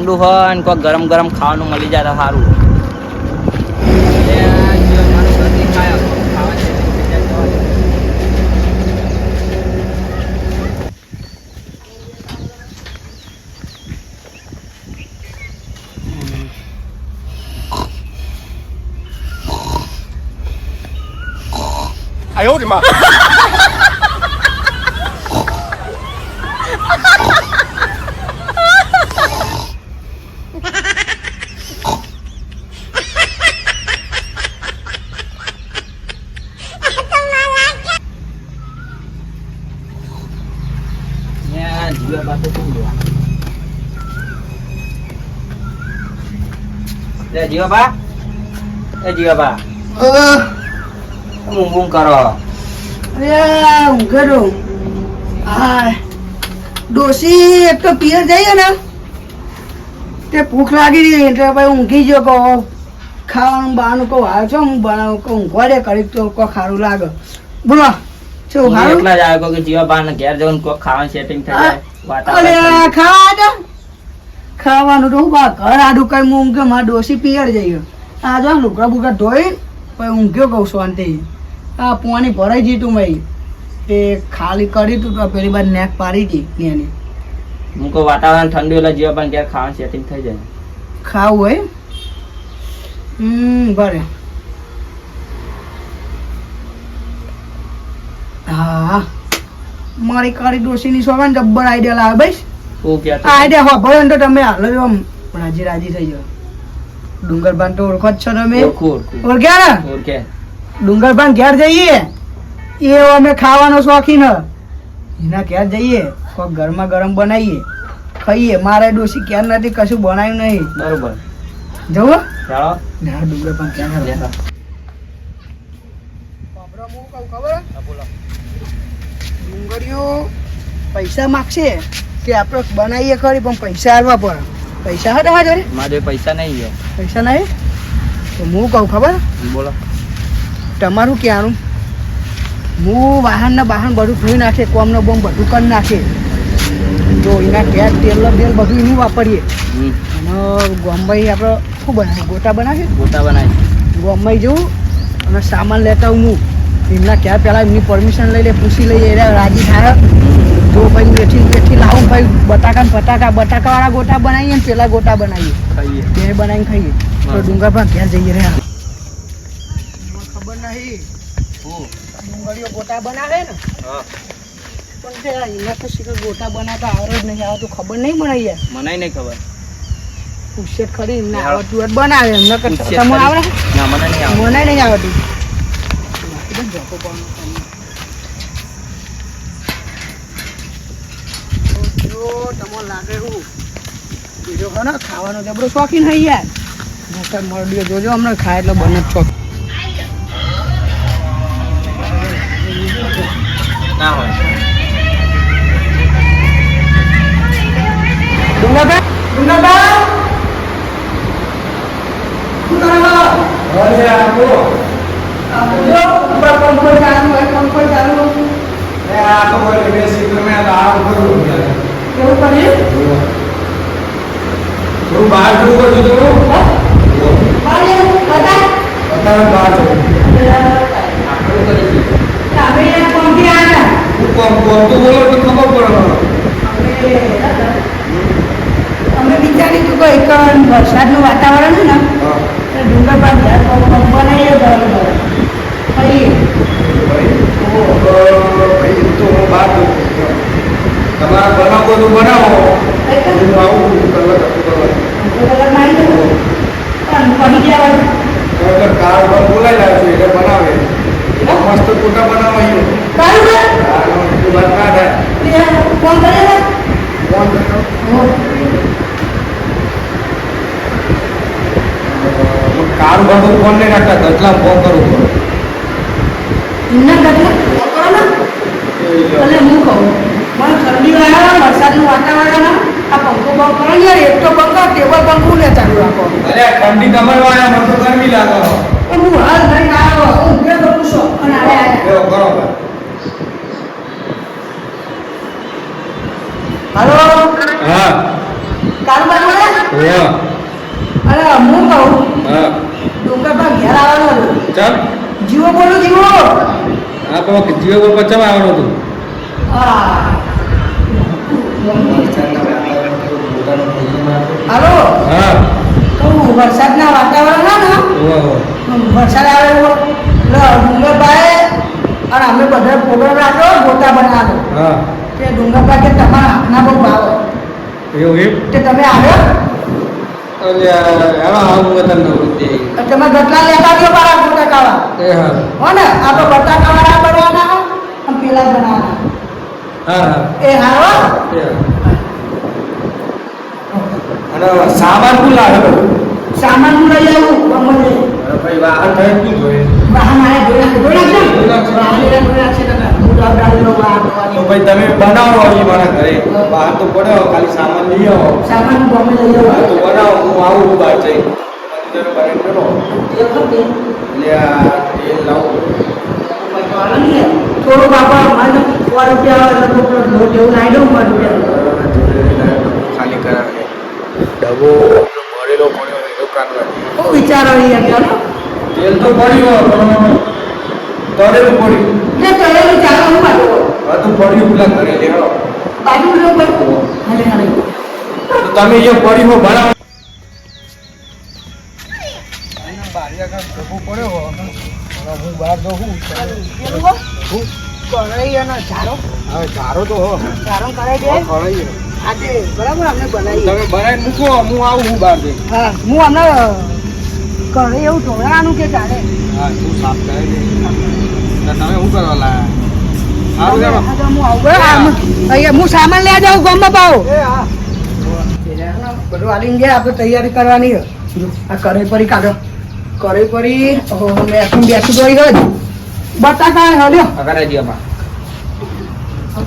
ઠંડુ હોય ને કોઈ ગરમ ગરમ ખાવાનું મળી જાય તો સારું. જીવાબા એ જીવાબા ઊંઘ કરો. અરે ઊંઘરો હા ડોસી એક તો પિયર જઈએ ને તે ભૂખ લાગી રહી એટલે ભાઈ ઊંઘી ગયો કહો ખાવાનું બહારનું કહું હાલ છો હું બનાવું કહું ઊંઘવા દે કરી તો કોઈ સારું લાગે. બોલો શું સારું એટલા જ આવ્યો કે જીવાબા ને ઘેર જવાનું કોઈ ખાવાનું સેટિંગ થઈ જાય. અરે ખાવાનું તો હું ઘર આડું કઈ હું ઊંઘે મારા ડોસી પિયર જઈએ આ જો લુગડા બુગડા ધોઈ પછી ઊંઘ્યો કહું શાંતિ. આ પોણી ભરાઈ ગઈ તું ભાઈ તે ખાલી કરી તું તો પેલી બાર નેક પાડી હતી એની. હું કહું વાતાવરણ ઠંડુ એટલે જીવાબા ઘેર ખાવાનું સેટિંગ થઈ જાય. ખાવું હોય બરે હા મારી કાળી ડોસીની સોવાન જબ્બર આઈડિયા લાવે ભાઈ. આઈડિયા હો ભલે તો તમે હાલો આમ રાજી રાજી થઈ જાવ. ડુંગરબાન તો ઓળખો જ છો તમે ઓળખ્યા ને ડુંગરબાન ઘેર જઈએ એ અમે ખાવાનો શોખીન એના ઘેર જઈએ કોઈ ગરમા ગરમ બનાવીએ ખાઈએ. મારે ડોસી ક્યાં નથી કશું બનાવ્યું નહીં. બરોબર જવું ચાલો ડુંગરબાન ક્યાં ડુંગરીઓ પૈસા માગશે કે આપણે બનાવીએ ખરી પણ પૈસા આવવા પડે. પૈસા હતા હા જોડે મારે પૈસા નહીં છે. પૈસા નહીં તો હું કહું ખબર બોલો તમારું ક્યાંનું હું વાહનના વાહન બધું ધોઈ નાખે કોમનો બોમ બધું કરી નાખે જો એના ગેસ તેલ તેલ બધું એનું વાપરીએ અને ગોમભાઈ આપણે શું બનાવીએ ગોટા બનાવીએ ગોમભાઈ જવું અને સામાન લેતા હું એમના ક્યાં પહેલાં એમની પરમિશન લઈ લે પૂછી લઈએ એટલે રાજી થાય. જો ભાઈ બેઠી લાવું ભાઈ બટાકાવાળા ગોટા બનાવીએ ને પેલા ગોટા બનાવીએ બે બનાવીને ખાઈએ તો ડુંગર પર ઘેર જઈએ રે. ખબર નહીં ડુંગળીઓ ગોટા બનાવે ને પણ એના તો શીખર ગોટા બનાવતા આવડે જ નહીં આવતું ખબર નહીં બનાવી યાર. મને નહીં ખબર પૂછે ખરી એમને આવડતું હોય બનાવે એમને કરતા તમને આવડે ના મને નહીં આવડે. મને નહીં આવડતું. લાગે એવું બીજો ખરો ખાવાનો જબરો શોખીન હોય યાર. મોટા મળ્યો જોજો હમણાં ખાય એટલે બને જ શોખ ના હોય. કેવું કરીએ થોડું બહાર જવું કરજો તો બહાર જવું અમે વિચારીશું કે એક વરસાદનું વાતાવરણ છે ને ડુંગર પર બનાવીએ તમારા બનાવો તો બનાવો આવું કાર બોલાઈ લાવે છે એટલે બનાવે મસ્ત ફોટા બનાવો કાર બધું ફોન નહીં રાખતા ગતલા ફોન કરવું પડે. હું કહું મને ઠંડી વાળા વરસાદનું વાતાવરણ આ પંખો બંધ કરો યાર. એક તો પંખો ટેબલ પંખો ને ચાલુ રાખો. અરે ઠંડી તમારે વાળા મને તો ગરમી લાગે પણ હું હાલ નહીં આવ્યો હું બે તો પૂછો અને કરો હાલો હા કારોબાર બોલે ઓવા અરે હું કહું હા ડુંગર પર ઘેર આવવાનું હતું. ચાલ જીવો બોલું જીવો આ તો જીઓ પર પચમ આવવાનું હતું હા હાલો હા કહું વરસાદના વાતાવરણ ને ઓવા ઓવા વરસાદ આવે એટલે ડુંગરભાઈ અને અમે બધા પ્રોગ્રામ રાખ્યો ગોતા બનાવ્યો હા તે ડુંગરભાઈ કે તમારા હાથના બહુ ભાવ એવું એમ તે તમે આવ્યો અલ્યા એમાં આવું વતન નો વૃત્તિ તમે ગટલા લેતા ગયો મારા ગોતા ખાવા એ હા હો ને આપણે ગોતા ખાવાના બનાવવાના અને પેલા બનાવવાના હા હા એ હારો એ હા. અને સામાન શું લાગે બધું સામાન લઈ આવું ગમે અરે ભાઈ વાહન થાય શું જોઈએ વાહન આયા જોઈ નાખજો જોઈ નાખજો. વાહન જોઈ નાખશે તમે હું ડાળીનો વાહન તો ભાઈ તમે બનાવો અહીં મારા ઘરે બહાર તો પડ્યો ખાલી સામાન લઈ આવો સામાન ગમે લઈ હા તો આવો બનાવો હું આવું છું બહાર જઈ તમે બનાવી કરો એ ખબર એટલે આ એ લાવો થોડું બાપા મને 100 રૂપિયા લોટ એવું લાવી દઉં 100 રૂપિયા ખાલી કરાવે ડબો ભરેલો પડ્યો એવું કાઢવા હું વિચારો યાર ચાલો તેલ તો પડ્યું તળેલું પડ્યું ને તળેલું ચાલો હું બાજુ બધું પડ્યું પેલા ઘરે લેવો બાજુ લો બાજુ હાલે હાલે તો તમે એ પડ્યું હો બનાવો હું બહાર તો હું કઢાઈ અને ચારો હવે ચારો તો હો ચારો કઢાઈ દે ખવડાવીએ આજે બરાબર આપણે બનાવીએ તમે બનાવીને મૂકો હું આવું હું બહાર જઈ હા હું હમણાં કઢાઈ એવું ઢોળાનું કે ચાલે હા તું સાફ કરે છે તમે શું કરવા લાયા સારું ચાલો હા, તો હું આવું બરાબર અહીંયા હું સામાન લેવા જાઉં ગામમાં પાવ બધું આલીને ગયા આપણે તૈયારી કરવાની છે. આ કઢાઈ પરી કાઢો કઢાઈ પરી બેસું દોઈ ગયો બટાકા હલ્યો અગર જીવા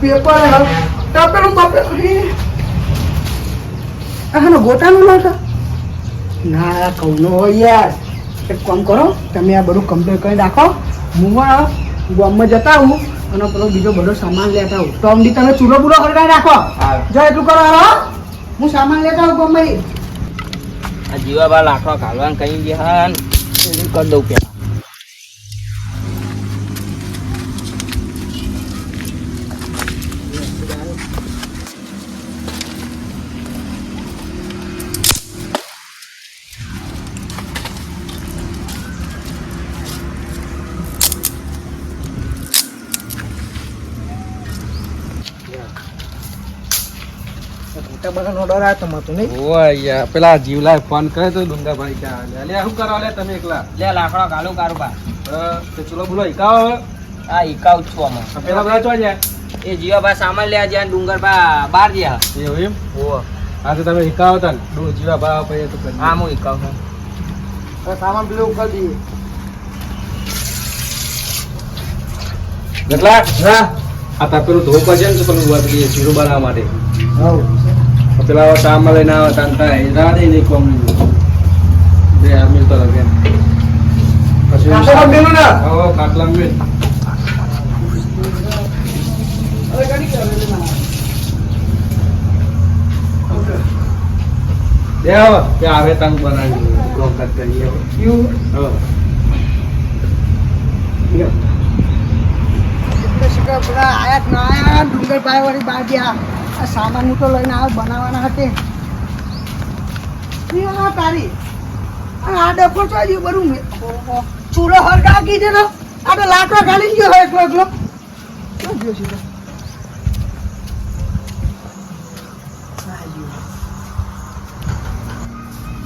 પેપર તપેલું આનો ગોટાનું લોટ ના કૌનો હોય યાર એક કામ કરો તમે આ બધું કમ્પ્લીટ કરી રાખો હું ગામમાં જતા આવું અને પેલો બીજો બધો સામાન લેતા આવું તો અમદી તમે ચૂલો બૂલો હળગાવી રાખો હા જો એટલું કરો હાલો હું સામાન લેતા આવું ગામમાં આ જીવા બા લાખો કાઢવાનું કઈ ગયા હન કરી દઉં પેલા મોટા બધાનો ડર આવે તમારે તો નહીં ઓય યાર પેલા જીવલા ફોન કરે તો ડુંગાભાઈ ક્યાં લે શું કરવા લે તમે એકલા લે લાકડો કાઢું કારુબા તો ચલો બોલો હિકાવો હવે આ એકાઉ છું આમાં પેલા બધા ચો જાય એ જીવાબા સામાન લેવા જ્યાં ડુંગર બા બાર ગયા એવું એમ ઓહો હા તો તમે હિકાવો તા જીવા ભાવ પછી તો કરી હા હું એકાઉ છું સામાન પેલું કરી દઈએ કેટલા હા આ તા પેલું ધોપ છે ને તો પેલું વાત કે શીરો બનાવવા માટે પેલા સામાન લઈને આવે તાંતા એ રાડે નહીં કોમ બે આમી તો લગે પછી કાંટો મેલું ને? હા કાટલા મેલ હવે કરી દો દે આવો કે આવે તાંગ બનાવી બ્લોક કરીએ યુ હા પેલા આયા જ ના આયા ડુંગરભાઈ વાળી બહાર ગયા આ સામાન તો લઈને આવે બનાવવાના હતે આ તારી આ ડફો તો હજી બધું ચૂલો હરકા કીધે તો આ તો લાકડો ખાલી ગયો હોય એકલો એકલો શું ગયો સીધો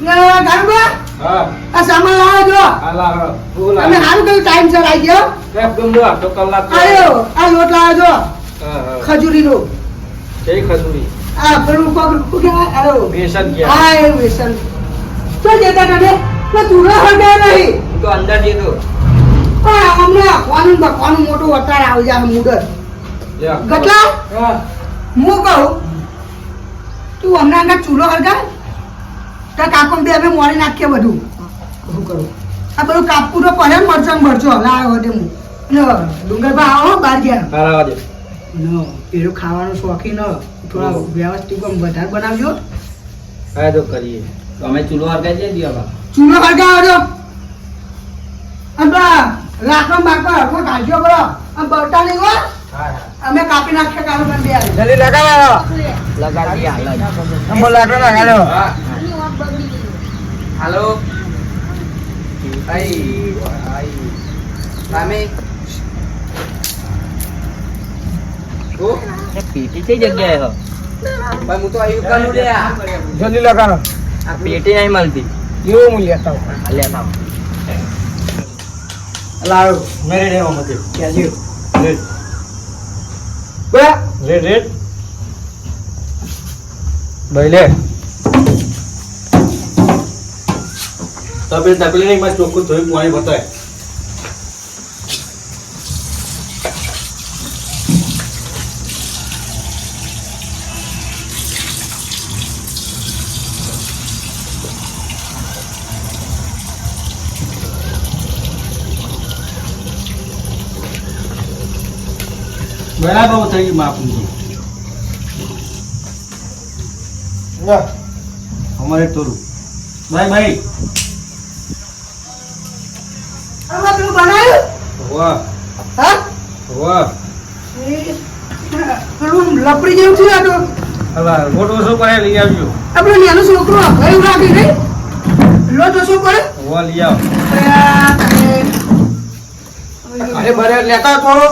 ગારુબા હા આ સામાન લાવો જો આલા બોલા તમે સારું કયું ટાઈમ સર આવી ગયો એકદમ દો તો કલાક આવ્યો આ લોટ લાવો જો હા હા ખજૂરીનો જય ખજૂરી આ પેલું પગ કહેવાય આવ્યો બેસન ગયા હા એ વ્યસન શું જતા તમે તો તું હળગે નહીં હું તો અંદર જતો પણ હમણાં કોનું મોટું વટાર આવી જાય મુડર ગટલા હા હું કહું તું હમણાં આગળ ચૂલો હળગા તો કાકો બે અમે મોડી નાખીએ બધું શું કરું આ બધું કાપવું તો પડે ને મરચો મરચો લાવ્યો હતો હું ડુંગરભાઈ આવો બહાર ગયા તારા દે નો પેલું ખાવાનું શોખીન થોડા વ્યવસ્થિત આમ વધારે બનાવજો હા તો કરીએ. તો અમે ચૂલો હરગાઈ દઈએ દિવાબા. ચૂલો હળગાવો છો લાકડો બાકડો હરખો કાઢજો કરો આમ બળતા નહીં હોય અમે કાપી નાખશે કાઢો બંધ આવી જલ્દી લગાવો લગાડી હાલ જ. નંબર લાકડો લગાડો હા હાલો આઈ સામે એ પેટી કઈ જગ્યાએ હો ભાઈ હું તો આયુ કાનું લે આ જલ્દી લગાડો પેટી નહીં મળતી એવું હું લેતા લે ના લાવો મેરે ડે મતે કેજો રેડ બે રેડ રેડ ભાઈ લે તપેલી નહીં માં ચોખ્ખું ધોઈ પાણી બતાય બરાબર થઈ ગયું માપ અમારે તોરું ભાઈ ભાઈ આમાં પેલું બનાવ્યું વાહ હા વાહ પેલું લપડી જેવું થયું આ તો હવે મોટો ઓછો પડે લઈ આવજો આપણો નાનો છોકરો એવું લાગે નહીં લોટ ઓછો પડે વાહ લઈ આવ અરે બરે લેતા થોડો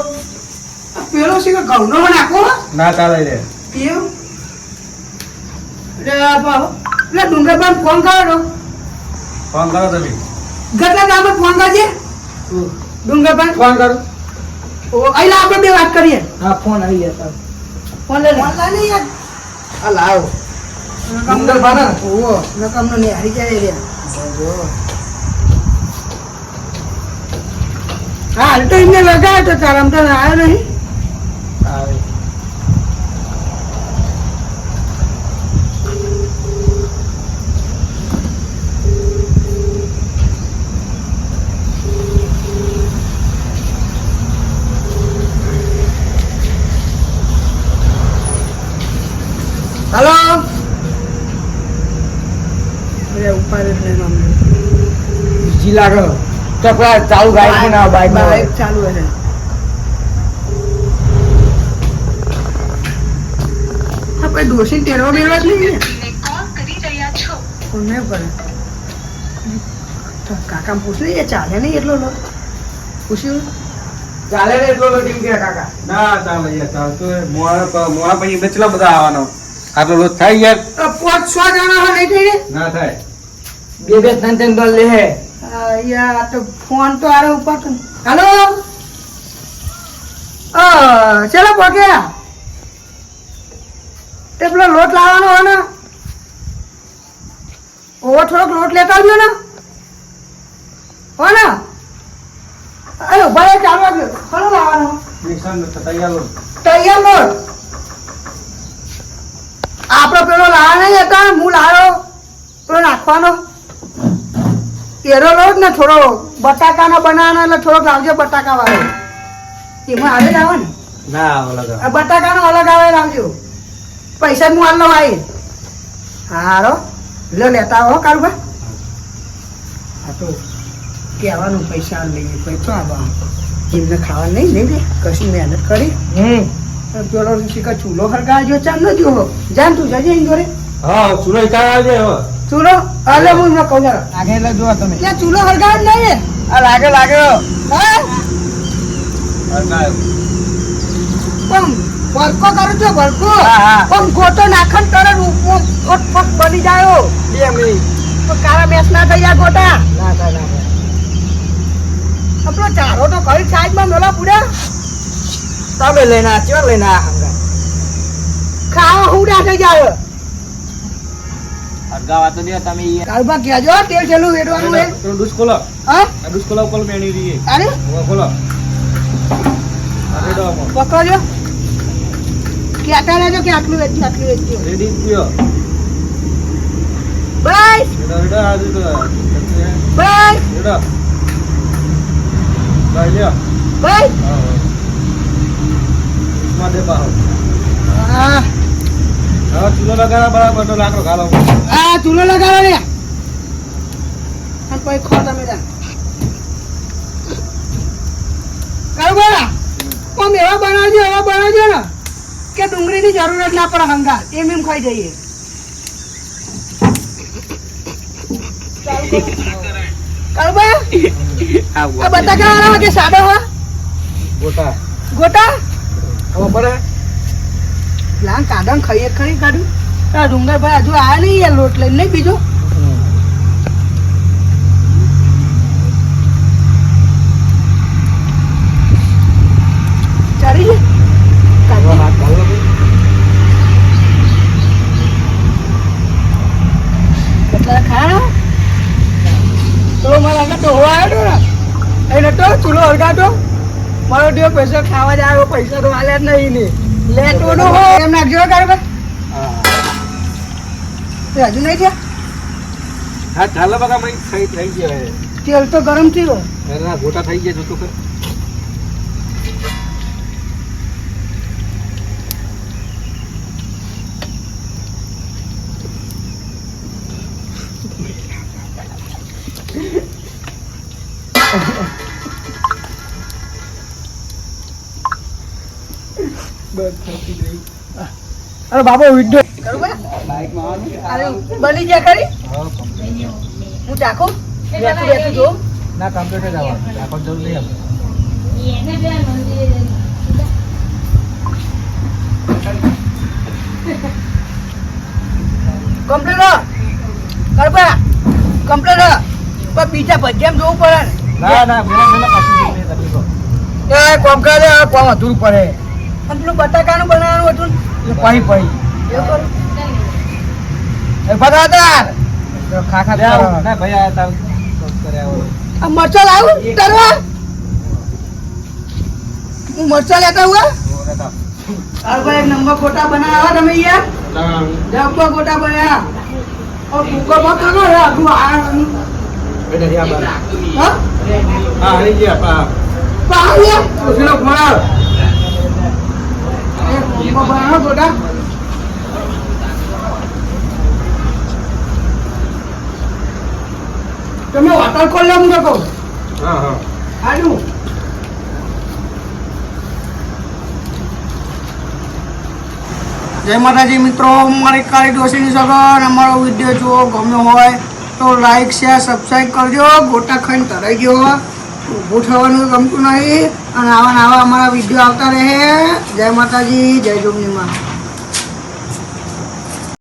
પેલો છે કે ઘઉંનો નાખો ના ચાલે રે એવું એટલે ડુંગરબાન ફોન કરો ફોન કરો તમે ગટલા ગામમાં ફોન કરજે ડુંગરબાન ફોન કરો અહીં આપણે બે વાત કરીએ હા ફોન આવી ગયા ફોન લે લે યાર આ લાવો ડુંગરબાન ઓહો નકમનો ને હારી જાય રે હા હાલ તો એમને લગાવ્યો તો તારા આમ તો આવ્યો નહીં આવે હલો અરે ઉપર એટલે નામ જી લાગો તો પેલા ચાલુ ગાડી ના બાઈક બાઈક ચાલુ હશે આપણે ડોસી ટેરવા બેરવા જ નહીં કોને પર તો કાકા પૂછ્યું એ ચાલે નહીં એટલો લો પૂછ્યું ચાલે ને એટલો લો ટીમ કે કાકા ના ચાલે યાર ચાલતો મોડા પછી બચલા બધા આવવાનો આટલો રોજ થાય યાર 500 જણા હોય નહીં થઈ રે ના થાય બે બે ત્રણ ત્રણ ડોલ લે હે યાર તો ફોન તો આરે ઉપર હેલો ચલો પહોંચ્યા તે પેલો લોટ લાવવાનો હોય ને ઓવો થોડોક લોટ લેતા આવજો ને હો ને અરે ભાઈ ચાલુ રાખજો ખરો લાવવાનો તૈયાર લોટ આપણો પેલો લાવવા નહીં હતા હું લાવ્યો પેલો નાખવાનો એરો લોટ ને થોડો બટાકાનો બનાવવાનો એટલે થોડોક લાવજો બટાકા વાળો એમાં આવે જ આવે ને ના ઓલા આ બટાકાનો અલગ આવે લાવજો પૈસા હું આલો આવી હારો લો લેતા આવો કારુભા હા તો કહેવાનું પૈસા લઈએ પૈસા આવવા એમને ખાવા નહીં નહીં રે કશી મહેનત કરી પેલો શીખા ચૂલો હરગાજો ચાલ ન જો જાન તું જજે અહીં જોડે હા સુરજ કાળ આવજે હવે ચૂલો અલે હું ન કહું જરા આગળ એટલે જો તમે ત્યાં ચૂલો હરગાવ નહીં આ લાગે લાગે હા હરગાવ. પણ ભરકો કરું છો ભરકો હા, હા. પણ ગોટો નાખન તરત ફટ બની જાય 2 મિનિટ તો કાળા મેસ ના થઈ જાય ગોટા ના થાય ના થાય આપણો ચારો તો કઈ સાઈડમાં મેલા પૂરા તમે લઈને આ ચો લઈને આ હંગા ખાવા હુડા થઈ જાય હરગાવા તો દે તમે ઈ કાળબા કહેજો તેલ છેલ્લું વેડવાનું હે પેલો ડૂસ ખોલો હા આ ડૂસ ખોલો કોલ મેણી રહી અરે હવે ખોલો રેડો આમાં. પકડજો કહેતા રહેજો કે આટલું વેચ્યું રેડી પીઓ બસ રેડો આજુ તો બસ રેડો ભાઈ લ્યો બસ હા માં દે પાહો હા હવે ચૂલો લગાડવા બરાબર તો લાકડો ઘાલો. આ ચૂલો લગાડો ને અને પછી ખો તમે ત્યાં કાળુબા આમ એવા બનાવજો ને કે ડુંગળીની જરૂર જ ના પડે હંગા એમ ખાઈ જઈએ કાળુબા આ બટાકા વાળા કે સાદા હોય ગોટા ગોટા ખબર પડે લાંગ કાઢણ ખાઈએ ખરી કાઢ્યું આ ડુંગરભાઈ હજુ આયા નહીં યાર લોટ લઈને નહીં બીજો ચાલી છે કેટલા ખાણા ચલો મારા આગળ તો હોવા આવ્યો ને એને તો ચૂલો હળગાતો મારો દેવ પૈસા ખાવા જ આવ્યો પૈસા તો હાલ્યા જ નહીં ને લેટો નો હો એમ નાખજો કાઢ હજુ નહીં થયા હા ચાલો બગા મય થઈ ગયા તેલ તો ગરમ થયું એના ગોટા થઈ ગયા જોતો કર અરે બાબો વિડિયો અરે બની ગયા ખરી હું ચાખું બેઠું જો ના કમ્પ્યુટર જવા આપણ જરૂર નહીં કમ્પ્યુટર કરબા કમ્પ્યુટર પણ બીજા ભજ્યામ જોવું પડે ના ના મેલા પાછી તકલીફો એ કોમ કરે કોમ અધૂરું પડે અને પેલું બટાકાનું બનાવવાનું હતું પાઈ પાઈ એવું કરું એ ફટાદાર ખાખા ના ભાઈ આ તાર કર્યા આ મરચા લાવું તરવા હું મરચા લેતા હુઆ અરે ભાઈ એક નંબર ગોટા બનાવ્યા તમે યાર જબ્બા ગોટા બનાવ્યા और कुकर मत करो यार तू आ બેટા યા બાર हां હા હરી ગયા પા पाया ઉસનો ફોન એ બનાવો ગોટા તમે હોટલ ખોલ લે હું કહું હા હા આજુ જય માતાજી મિત્રો મારી કાળી ડોસીની સગન અમારો વિડીયો જો ગમ્યો હોય તો લાઈક શેર સબસ્ક્રાઈબ કરજો ગોટા ખાઈને તરાઈ ગયો ઊભું થવાનું ગમતું નહીં અને આવા અમારા વિડીયો આવતા રહે જય માતાજી જય જોગણીમાં